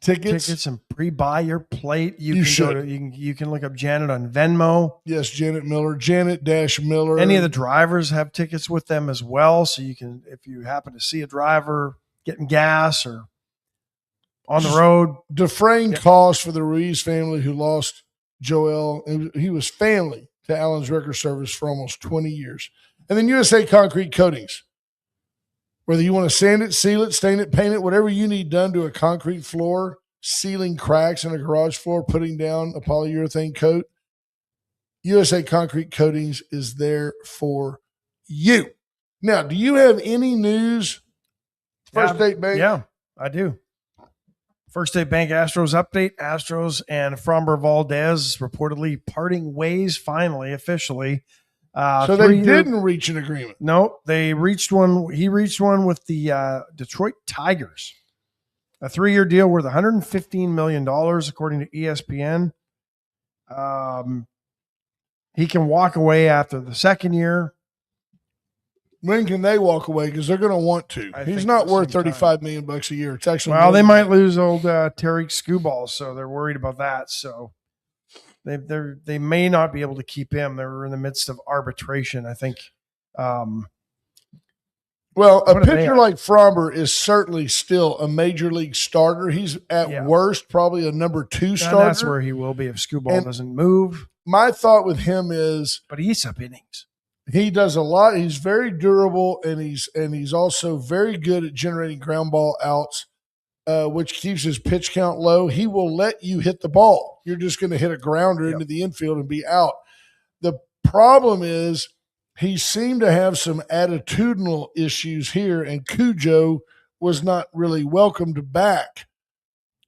tickets. and pre-buy your plate. You can should. Go to, you can look up Janet on Venmo. Yes, Janet Miller, Janet-Miller. Any of the drivers have tickets with them as well, so you can, if you happen to see a driver getting gas or on the road, defraying costs for the Ruiz family who lost Joel. He was family to Allen's Wrecker Service for almost 20 years. And then USA Concrete Coatings. Whether you want to sand it, seal it, stain it, paint it, whatever you need done to a concrete floor, sealing cracks in a garage floor, putting down a polyurethane coat, USA Concrete Coatings is there for you. Now, do you have any news? First State Bank? Yeah, I do. First State Bank Astros update. Astros and Framber Valdez reportedly parting ways finally, officially. So they didn't reach an agreement. No, they reached one. He reached one with the Detroit Tigers. A 3-year deal worth $115 million, according to ESPN. He can walk away after the second year. When can they walk away? Because they're going to want to. He's not worth $35 million a year. It's actually they might lose old Tariq Skubal, so they're worried about that. So they may not be able to keep him. They're in the midst of arbitration, I think. Well, a pitcher like Framber is certainly still a major league starter. He's at worst probably a number 2 starter. And that's where he will be if Skubal doesn't move. My thought with him is, but he eats up innings. He does a lot. He's very durable, and he's also very good at generating ground ball outs, which keeps his pitch count low. He will let you hit the ball. You're just going to hit a grounder into the infield and be out. The problem is he seemed to have some attitudinal issues here, and Cujo was not really welcomed back.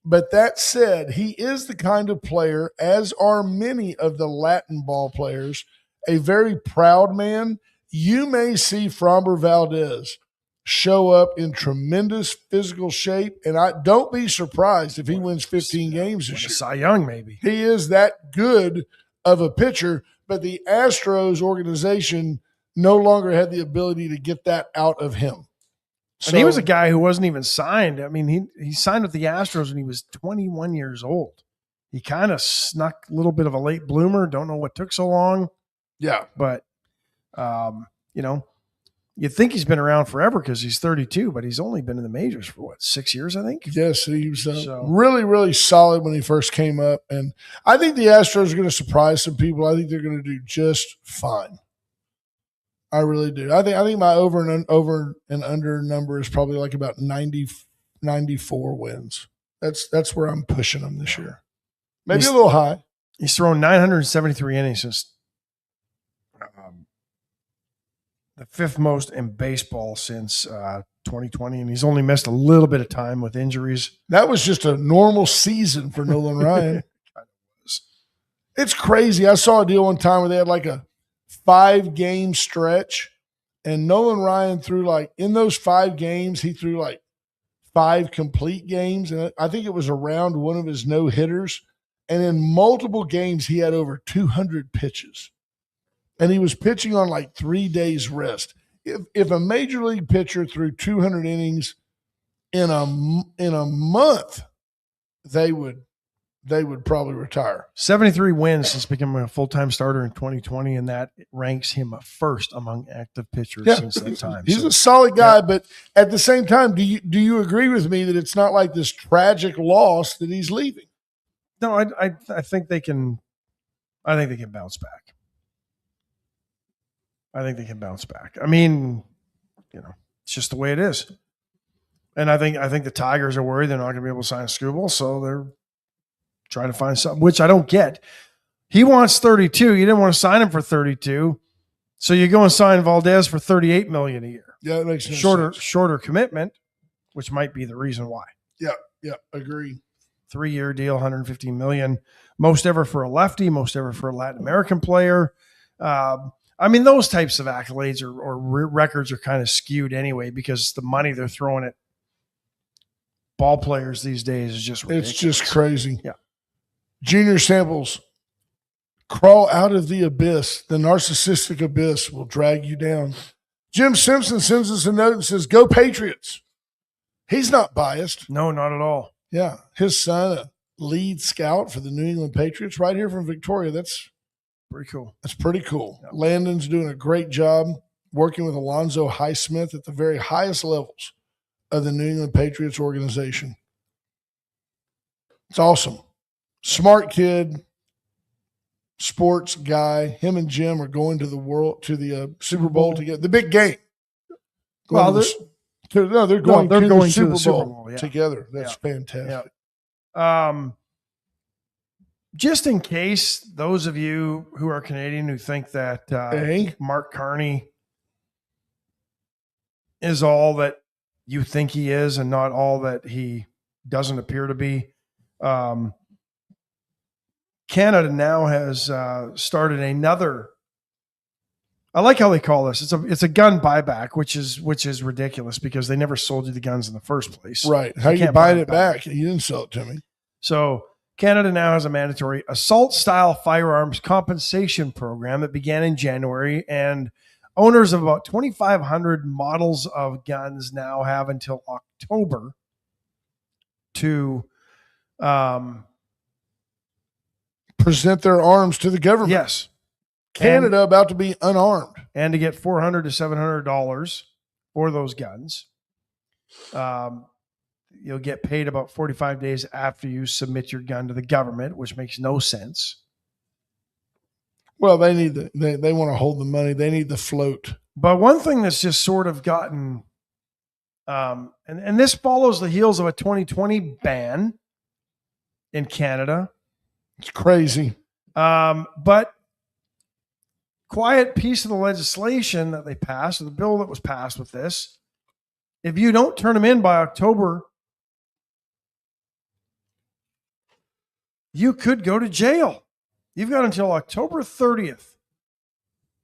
But that said, he is the kind of player, as are many of the Latin ball players, a very proud man. You may see Framber Valdez show up in tremendous physical shape, and don't be surprised if he wins 15 games this year. Cy Young, maybe. He is that good of a pitcher, but the Astros organization no longer had the ability to get that out of him. And he was a guy who wasn't even signed. I mean, he signed with the Astros when he was 21 years old. He kind of snuck a little bit of a late bloomer. Don't know what took so long. Yeah. But, you'd think he's been around forever because he's 32, but he's only been in the majors for 6 years, I think? Yes, he was really, really solid when he first came up. And I think the Astros are going to surprise some people. I think they're going to do just fine. I really do. I think my over and under number is probably like about 94 wins. That's where I'm pushing them this year. Maybe a little high. He's thrown 973 innings since the 5th most in baseball since 2020, and he's only missed a little bit of time with injuries. That was just a normal season for Nolan Ryan. It's crazy. I saw a deal one time where they had like a 5-game stretch, and Nolan Ryan threw in those 5 games, he threw 5 complete games, and I think it was around one of his no-hitters, and in multiple games he had over 200 pitches, and he was pitching on 3 days rest. If a major league pitcher threw 200 innings in a month, they would probably retire. 73 wins since becoming a full-time starter in 2020, and that ranks him first among active pitchers since that time. He's a solid guy, but at the same time, do you agree with me that it's not like this tragic loss that he's leaving? No, I think they can. I think they can bounce back. I mean, it's just the way it is. And I think the Tigers are worried they're not going to be able to sign Skubal, so they're trying to find something, which I don't get. He wants 32. You didn't want to sign him for 32. So you go and sign Valdez for $38 million a year. Yeah, that makes sense. Shorter commitment, which might be the reason why. Yeah, agree. 3-year deal, $115 million. Most ever for a lefty, most ever for a Latin American player. I mean, those types of accolades or records are kind of skewed anyway because the money they're throwing at ball players these days is just ridiculous. It's just crazy. Yeah. Junior Samples, crawl out of the abyss. The narcissistic abyss will drag you down. Jim Simpson sends us a note and says, "Go Patriots." He's not biased. No, not at all. Yeah. His son, a lead scout for the New England Patriots, right here from Victoria. That's Pretty cool. pretty cool. Yep. Landon's doing a great job working with Alonzo Highsmith at the very highest levels of the New England Patriots organization. It's awesome. Smart kid, sports guy. Him and Jim are going to the Super Bowl together. The big game. Well, they're going to the Super Bowl yeah. together. That's fantastic. Just in case those of you who are Canadian who think that Mark Carney is all that you think he is and not all that he doesn't appear to be, Canada now has started another. I like how they call this. It's a gun buyback, which is ridiculous because they never sold you the guns in the first place. Right? How you buying it back? You didn't sell it to me. So Canada now has a mandatory assault-style firearms compensation program that began in January, and owners of about 2,500 models of guns now have until October to present their arms to the government. Yes. Canada about to be unarmed. And to get $400 to $700 for those guns. You'll get paid about 45 days after you submit your gun to the government, which makes no sense. Well, they need they want to hold the money. They need the float. But one thing that's just sort of gotten, and this follows the heels of a 2020 ban in Canada. It's crazy. But quiet piece of the legislation that they passed, or the bill that was passed with this, if you don't turn them in by October, you could go to jail. You've got until October 30th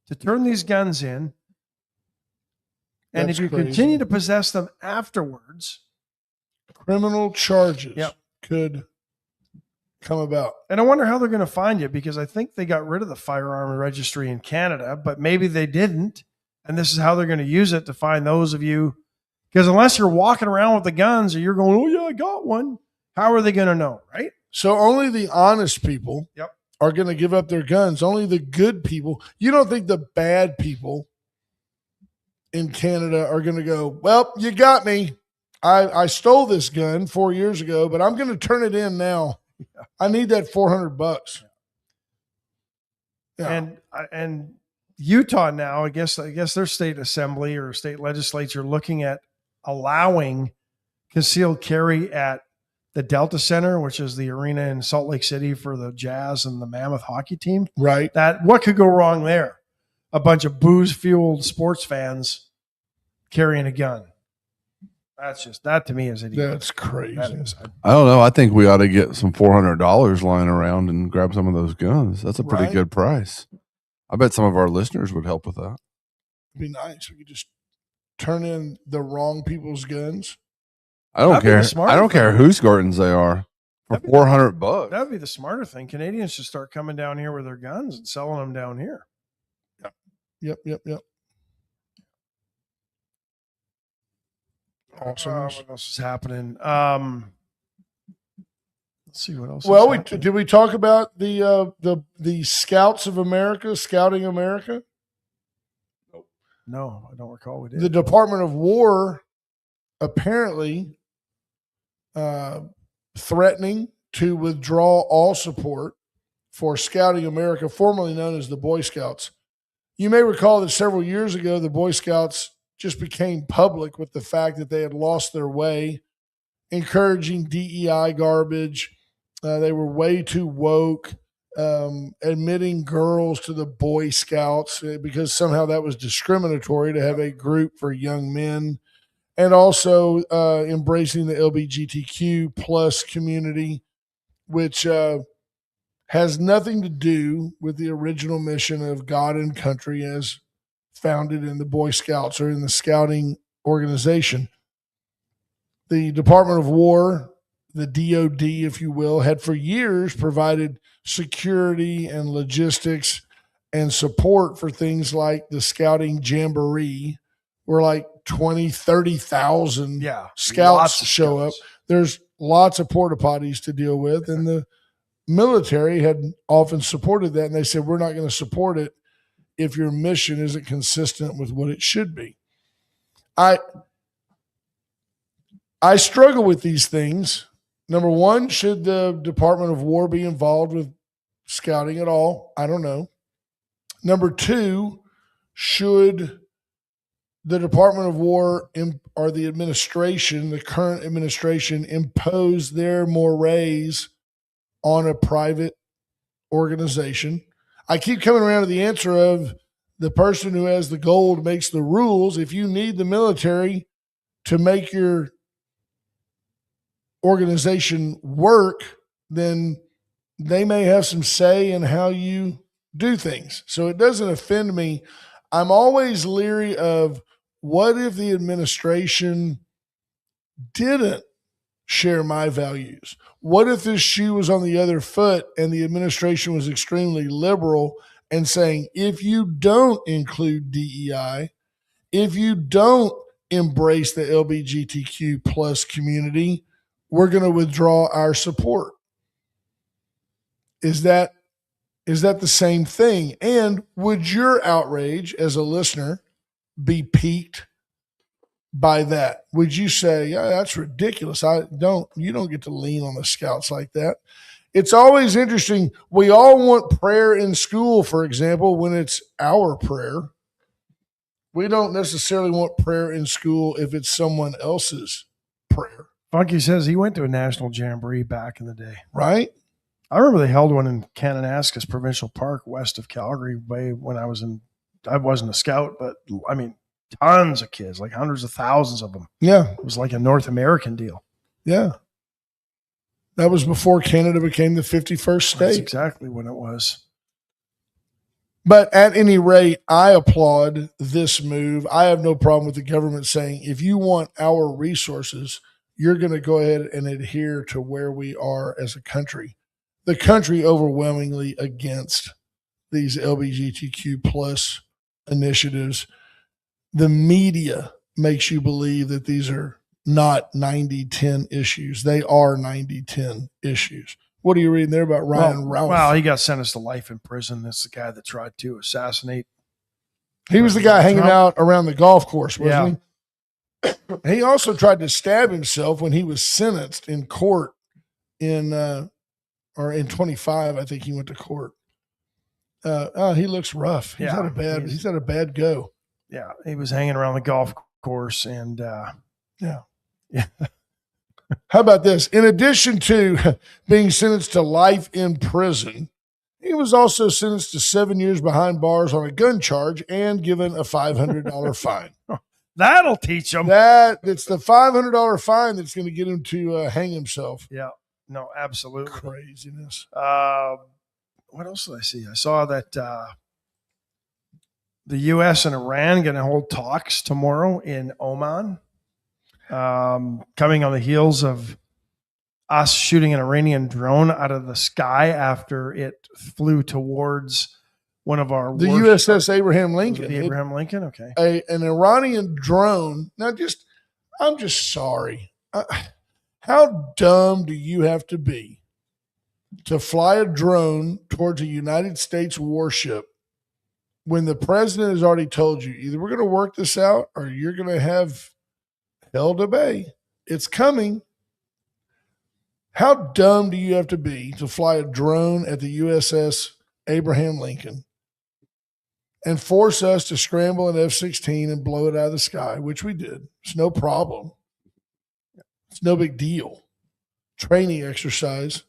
to turn these guns in. And That's if you crazy. continue to possess them afterwards, criminal charges could come about. And I wonder how they're going to find you, because I think they got rid of the firearm registry in Canada, but maybe they didn't. And this is how they're going to use it to find those of you. Because unless you're walking around with the guns or you're going, oh, yeah, I got one, how are they going to know, right? So only the honest people are going to give up their guns. Only the good people. You don't think the bad people in Canada are going to go, well, you got me. I stole this gun 4 years ago, but I'm going to turn it in now. I need that $400. Yeah. And Utah now, I guess their state assembly or state legislature looking at allowing concealed carry at the Delta Center, which is the arena in Salt Lake City for the Jazz and the Mammoth hockey team. Right. That what could go wrong there? A bunch of booze-fueled sports fans carrying a gun. That to me is idiot. That's crazy. I don't know. I think we ought to get some $400 lying around and grab some of those guns. That's a pretty good price. I bet some of our listeners would help with that. It'd be nice. We could just turn in the wrong people's guns. I don't care. I don't care whose gardens they are for $400. That would be the smarter thing. Canadians should start coming down here with their guns and selling them down here. Yep. Awesome. What else is happening? Let's see what else. Well, did we talk about the Scouts of America, Scouting America? No, I don't recall we did. The Department of War apparently threatening to withdraw all support for Scouting America, formerly known as the Boy Scouts. You may recall that several years ago, the Boy Scouts just became public with the fact that they had lost their way, encouraging DEI garbage. They were way too woke, admitting girls to the Boy Scouts because somehow that was discriminatory to have a group for young men, and also embracing the LGBTQ plus community, which has nothing to do with the original mission of God and country as founded in the Boy Scouts or in the scouting organization. The Department of War, the DOD, if you will, had for years provided security and logistics and support for things like the Scouting Jamboree, where like 20, 30,000 scouts show up. There's lots of porta potties to deal with, and the military had often supported that, and they said, we're not going to support it if your mission isn't consistent with what it should be. I struggle with these things. Number one, should the Department of War be involved with scouting at all? I don't know. Number two, should the Department of War or the administration, the current administration, impose their mores on a private organization? I keep coming around to the answer of the person who has the gold makes the rules. If you need the military to make your organization work, then they may have some say in how you do things. So it doesn't offend me. I'm always leery of, what if the administration didn't share my values? What if this shoe was on the other foot and the administration was extremely liberal and saying, if you don't include DEI, if you don't embrace the LGBTQ plus community, we're going to withdraw our support? Is that the same thing? And would your outrage as a listener be piqued by that? Would you say, yeah, that's ridiculous? You don't get to lean on the scouts like that. It's always interesting. We all want prayer in school, for example, when it's our prayer. We don't necessarily want prayer in school if it's someone else's prayer. Funky says he went to a national jamboree back in the day. Right? I remember they held one in Kananaskis Provincial Park west of Calgary when I wasn't a scout, but I mean, tons of kids, like hundreds of thousands of them. Yeah. It was like a North American deal. Yeah. That was before Canada became the 51st state. That's exactly when it was. But at any rate, I applaud this move. I have no problem with the government saying, if you want our resources, you're going to go ahead and adhere to where we are as a country. The country overwhelmingly against these LGBTQ plus initiatives. The media makes you believe that these are not 90-10 issues. They are 90-10 issues. What are you reading there about Ryan Ralph? Well, he got sentenced to life in prison. That's the guy that tried to assassinate. He was the guy hanging out around the golf course, wasn't Yeah. he? He also tried to stab himself when he was sentenced in court in 25. I think he went to court. He looks rough. He's had a bad go. Yeah, he was hanging around the golf course, and yeah. How about this? In addition to being sentenced to life in prison, he was also sentenced to 7 years behind bars on a gun charge and given a $500 fine. That'll teach him. It's the $500 fine that's going to get him to hang himself. Yeah, no, absolutely. Craziness. What else did I see? I saw that the U.S. and Iran going to hold talks tomorrow in Oman, coming on the heels of us shooting an Iranian drone out of the sky after it flew towards one of our the USS Abraham Lincoln. The Abraham Lincoln, okay. An Iranian drone. Now, I'm just sorry. How dumb do you have to be to fly a drone towards a United States warship when the president has already told you, either we're going to work this out or you're going to have hell to pay? It's coming. How dumb do you have to be to fly a drone at the USS Abraham Lincoln and force us to scramble an F-16 and blow it out of the sky, which we did? It's no problem. It's no big deal. Training exercise.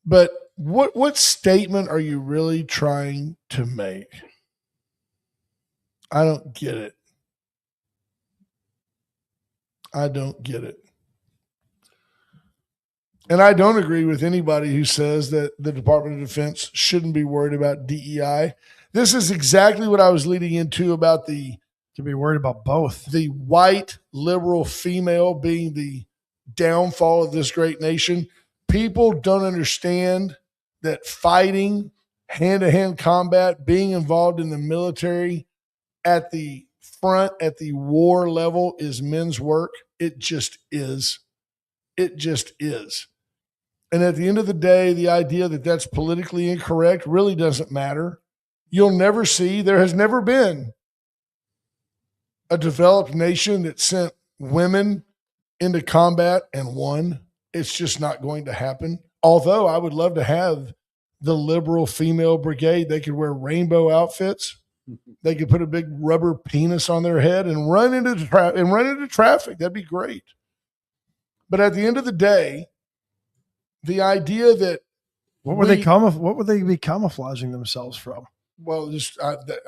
But what statement are you really trying to make? I don't get it. I don't get it. And I don't agree with anybody who says that the Department of Defense shouldn't be worried about DEI. This is exactly what I was leading into about to be worried about both. The white liberal female being the downfall of this great nation. People don't understand that fighting, hand-to-hand combat, being involved in the military at the front, at the war level is men's work. It just is. It just is. And at the end of the day, the idea that that's politically incorrect really doesn't matter. You'll never see, there has never been a developed nation that sent women into combat and won. It's just not going to happen. Although I would love to have the liberal female brigade. They could wear rainbow outfits. They could put a big rubber penis on their head and run into traffic. That'd be great. But at the end of the day, the idea that what would they be camouflaging themselves from? Well, just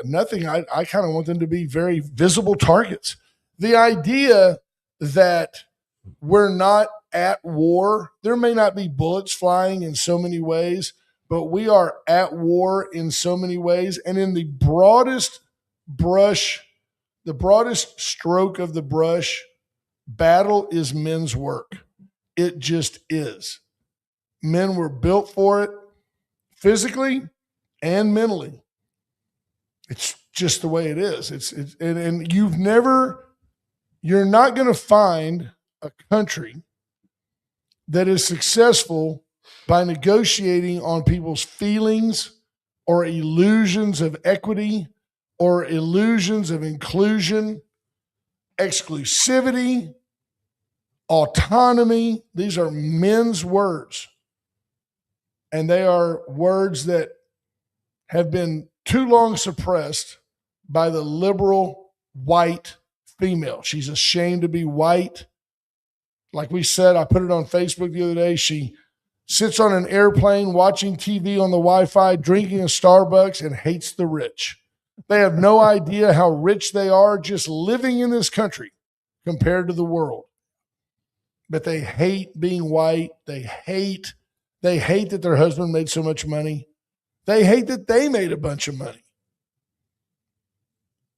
nothing. I kind of want them to be very visible targets. The idea that we're not at war, there may not be bullets flying in so many ways, but we are at war in so many ways. And in the broadest brush, the broadest stroke of the brush, battle is men's work. It just is. Men were built for it physically and mentally. It's just the way it is. And you're not going to find a country that is successful by negotiating on people's feelings or illusions of equity or illusions of inclusion, exclusivity, autonomy. These are men's words. And they are words that have been too long suppressed by the liberal white female. She's ashamed to be white. Like we said, I put it on Facebook the other day. She sits on an airplane watching TV on the Wi-Fi, drinking a Starbucks, and hates the rich. They have no idea how rich they are just living in this country compared to the world. But they hate being white. They hate that their husband made so much money. They hate that they made a bunch of money.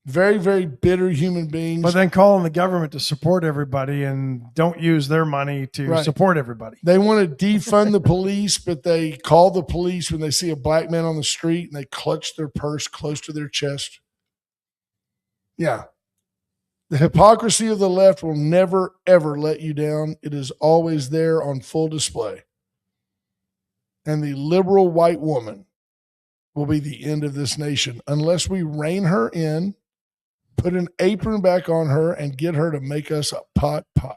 Very, very bitter human beings. But then calling the government to support everybody and don't use their money to support everybody. They want to defund the police, but they call the police when they see a black man on the street and they clutch their purse close to their chest. Yeah. The hypocrisy of the left will never, ever let you down. It is always there on full display. And the liberal white woman will be the end of this nation unless we rein her in, put an apron back on her, and get her to make us a pot pie.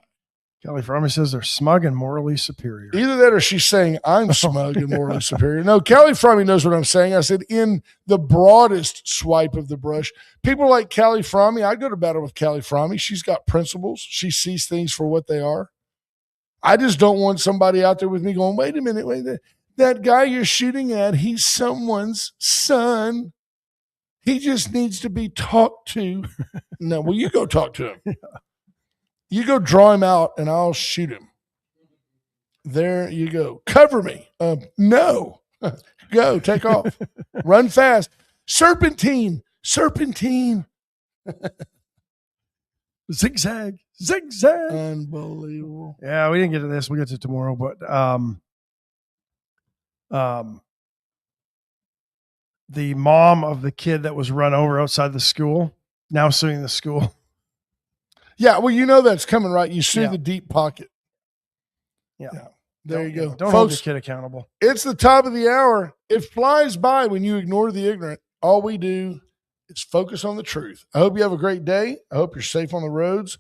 Kelly Frommy says they're smug and morally superior. Either that or she's saying I'm smug and morally superior. No, Kelly Frommy knows what I'm saying. I said in the broadest swipe of the brush. People like Kelly Frommy, I go to battle with Kelly Frommy. She's got principles. She sees things for what they are. I just don't want somebody out there with me going, wait a minute, that guy you're shooting at, he's someone's son. He just needs to be talked to. No, well, you go talk to him. You go draw him out and I'll shoot him. There you go. Cover me. No. Go, take off. Run fast. Serpentine. Zigzag. Unbelievable. Yeah, we didn't get to this. We'll get to it tomorrow. But the mom of the kid that was run over outside the school now suing the school. Yeah, well, you know that's coming, right? You sue the deep pocket. Yeah. There you go. Don't Folks, hold your kid accountable. It's the top of the hour. It flies by when you ignore the ignorant. All we do is focus on the truth. I hope you have a great day. I hope you're safe on the roads.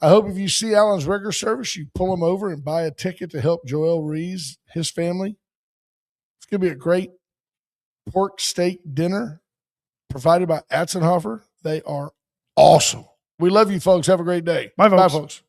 I hope if you see Alan's regular service, you pull him over and buy a ticket to help Joel Rees, his family. It's going to be a great pork steak dinner provided by Atzenhofer. They are awesome. We love you, folks. Have a great day. Bye, folks. Bye, folks.